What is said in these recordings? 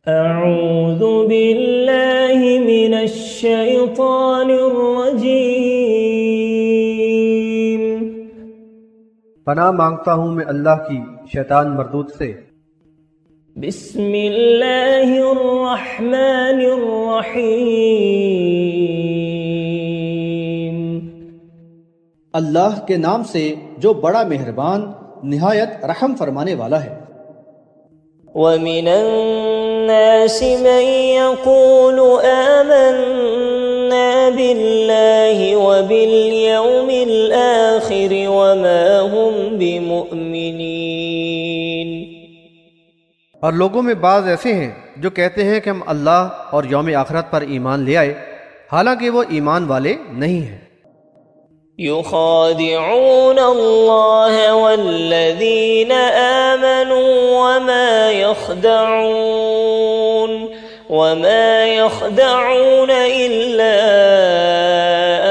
أعوذ بالله من الشيطان الرجيم پناہ مانگتا ہوں میں اللہ کی شیطان مردود سے۔ بسم اللہ الرحمن الرحیم اللہ کے نام سے جو بڑا مہربان نہایت رحم فرمانے والا ہے۔ وَمِنَ النَّاسِ مَن يَقُولُ آمَنَّا بِاللَّهِ وَبِالْيَوْمِ الْآخِرِ وَمَا هُمْ بِمُؤْمِنِينَ۔ اور لوگوں میں بعض ایسے ہیں جو کہتے ہیں کہ ہم اللہ اور یوم آخرت پر ایمان لے آئے، حالانکہ وہ ایمان والے نہیں ہیں۔ يخادعون الله والذين آمنوا وما يخدعون إلا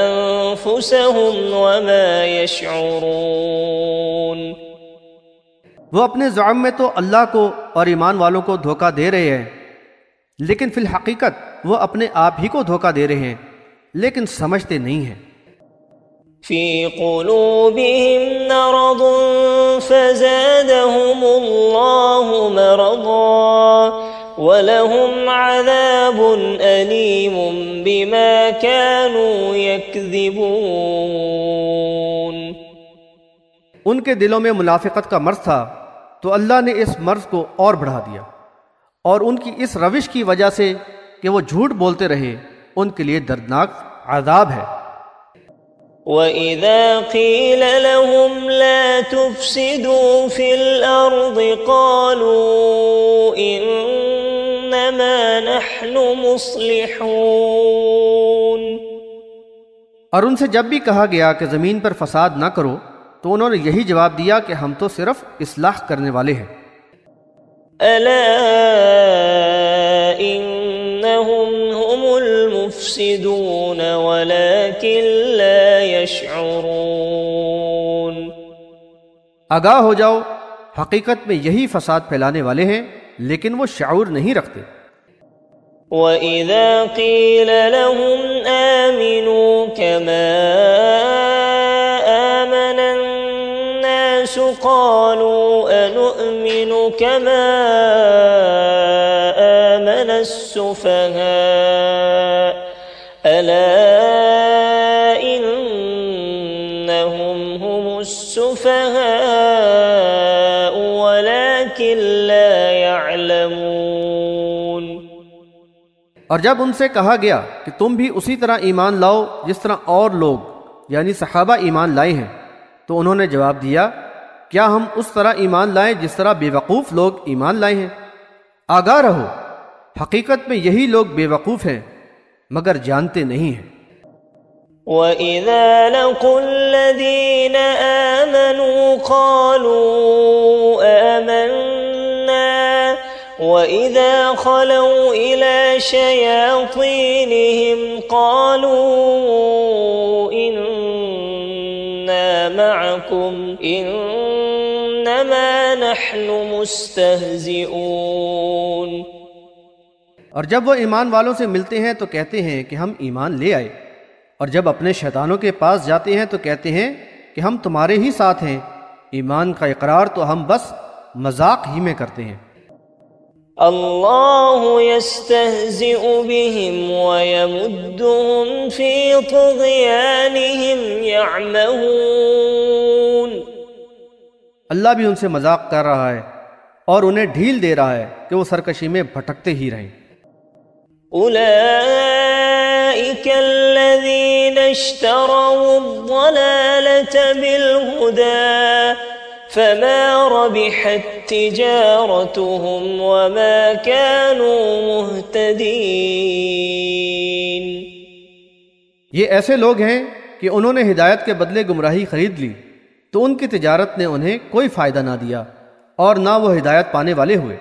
أنفسهم وما يشعرون۔ وہ اپنے زعم میں تو اللہ کو اور ایمان والوں کو دھوکہ دے رہے ہیں، لیکن فی الحقیقت وہ اپنے آپ ہی کو دھوکہ دے رہے ہیں، لیکن سمجھتے نہیں ہیں۔ في قلوبهم مرض فزادهم الله مرضا ولهم عذاب أليم بما كانوا يكذبون۔ ان کے دلوں میں منافقت کا مرض تھا تو اللہ نے اس مرض کو اور بڑھا دیا، اور ان کی اس روش کی وجہ سے کہ وہ جھوٹ بولتے رہے ان کے لیے دردناک عذاب ہے۔ وَإِذَا قِيلَ لَهُمْ لَا تُفْسِدُوا فِي الْأَرْضِ قَالُوا إِنَّمَا نَحْنُ مُصْلِحُونَ۔ اور ان سے جب بھی کہا گیا کہ زمین پر فساد نہ کرو تو انہوں نے یہی جواب دیا کہ ہم تو صرف اصلاح کرنے والے ہیں۔ أَلَا إِنَّهُمْ هُمُ الْمُفْسِدُونَ وَلَكِنْ لَا يَشْعُرُونَ۔ آگاہ ہو جاؤ، حقیقت میں یہی فساد پھیلانے والے ہیں لیکن وہ شعور نہیں رکھتے۔ وَإِذَا قِيلَ لَهُمْ آمِنُوا كَمَا آمَنَ النَّاسُ قَالُوا أَنُؤْمِنُ كَمَا آمَنَ السُّفَهَاءُ أَلَا إِنَّهُمْ هُمُ السُّفَهَاءُ وَلَكِنْ لَا يَعْلَمُونَ۔ اور جب ان سے کہا گیا کہ تم بھی اسی طرح ایمان لاؤ جس طرح اور لوگ یعنی صحابہ ایمان لائے ہیں، تو انہوں نے جواب دیا کیا ہم اس طرح ایمان لائیں جس طرح بے وقوف لوگ ایمان لائے ہیں؟ آگاہ رہو، حقیقت میں یہی لوگ بے وقوف ہیں مگر جانتے نہیں ہیں۔ وَإِذَا لَقُوا الَّذِينَ آمَنُوا قَالُوا آمَنَّا وَإِذَا خَلَوْا إِلَى شَيَاطِينِهِمْ قَالُوا إِنَّا مَعَكُمْ إِنَّمَا نَحْنُ مُسْتَهْزِئُونَ۔ اور جب وہ ایمان والوں سے ملتے ہیں تو کہتے ہیں کہ ہم ایمان لے آئے، اور جب اپنے شیطانوں کے پاس جاتے ہیں تو کہتے ہیں کہ ہم تمہارے ہی ساتھ ہیں، ایمان کا اقرار تو ہم بس مذاق ہی میں کرتے ہیں۔ اللہ یستہزئ بہم ویمدہم فی طغیانہم یعمہون۔ اللہ بھی ان سے مذاق کر رہا ہے اور انہیں ڈھیل دے رہا ہے کہ وہ سرکشی میں بھٹکتے ہی رہیں۔ اولئک الذین اشتروا الضلالة بالہدى فما ربحت تجارتهم وما كانوا مهتدین۔ یہ ایسے لوگ ہیں کہ انہوں نے ہدایت کے بدلے گمراہی خرید لی تو ان کی تجارت نے انہیں کوئی فائدہ نہ دیا اور نہ وہ ہدایت پانے والے ہوئے۔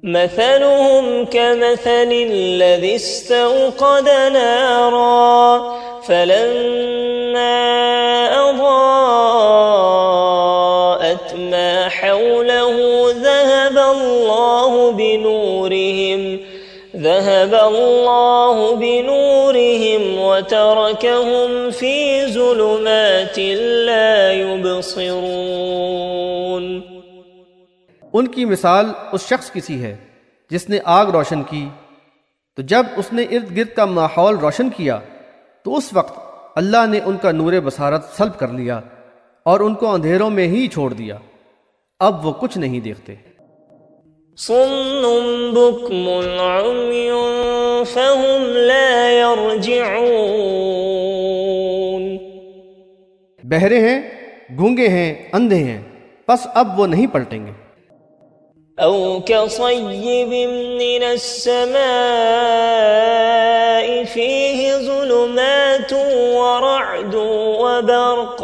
مثلهم كمثل الذي استوقد نارا فلما أضاءت ما حوله ذهب الله بنورهم ذهب الله بنورهم وتركهم في ظلمات لا يبصرون۔ ان کی مثال اس شخص کی سی ہے جس نے آگ روشن کی، تو جب اس نے ارد گرد کا ماحول روشن کیا تو اس وقت اللہ نے ان کا نور بصارت سلب کر لیا اور ان کو اندھیروں میں ہی چھوڑ دیا، اب وہ کچھ نہیں دیکھتے۔ صم بكم عمي فهم لا يرجعون۔ بہرے ہیں، گونگے ہیں، اندھے ہیں، پس اب وہ نہیں پلٹیں گے۔ أو كصيب من السماء فيه ظلمات ورعد وبرق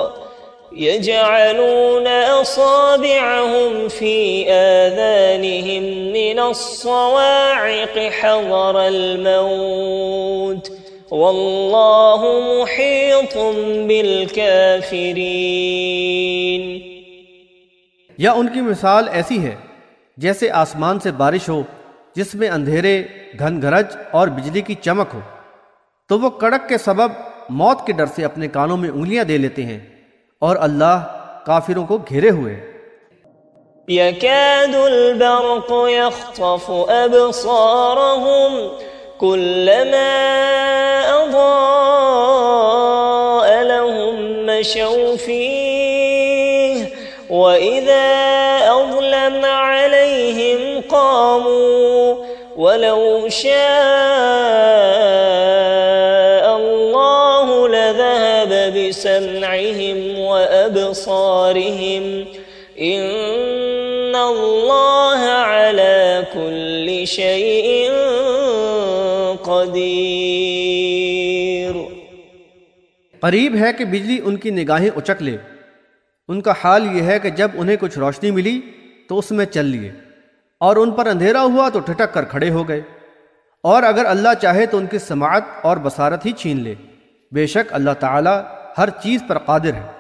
يجعلون أصابعهم في آذانهم من الصواعق حذر الموت والله محيط بالكافرين۔ یا ان کی مثال ایسی ہے جیسے آسمان سے بارش ہو جس میں اندھیرے، گھن گرج اور بجلی کی چمک ہو، تو وہ کڑک کے سبب موت کے ڈر سے اپنے کانوں میں انگلیاں دے لیتے ہیں، اور اللہ کافروں کو گھیرے ہوئے ہے۔ يكاد البرق يخطف أبصارهم كلما أضاء لهم مشوا فيه وإذا أظلم عليهم قاموا ولو شاء الله لذهب بسمعهم وأبصارهم إن الله على كل شيء قدير۔ قریب ہے کہ بجلی ان کی نگاہیں اچک لے، ان کا حال یہ ہے کہ جب انہیں کچھ روشنی ملی تو اس میں چل لیے، اور ان پر اندھیرا ہوا تو ٹھٹک کر کھڑے ہو گئے، اور اگر اللہ چاہے تو ان کی سماعت اور بصارت ہی چھین لے، بے شک اللہ تعالی ہر چیز پر قادر ہے۔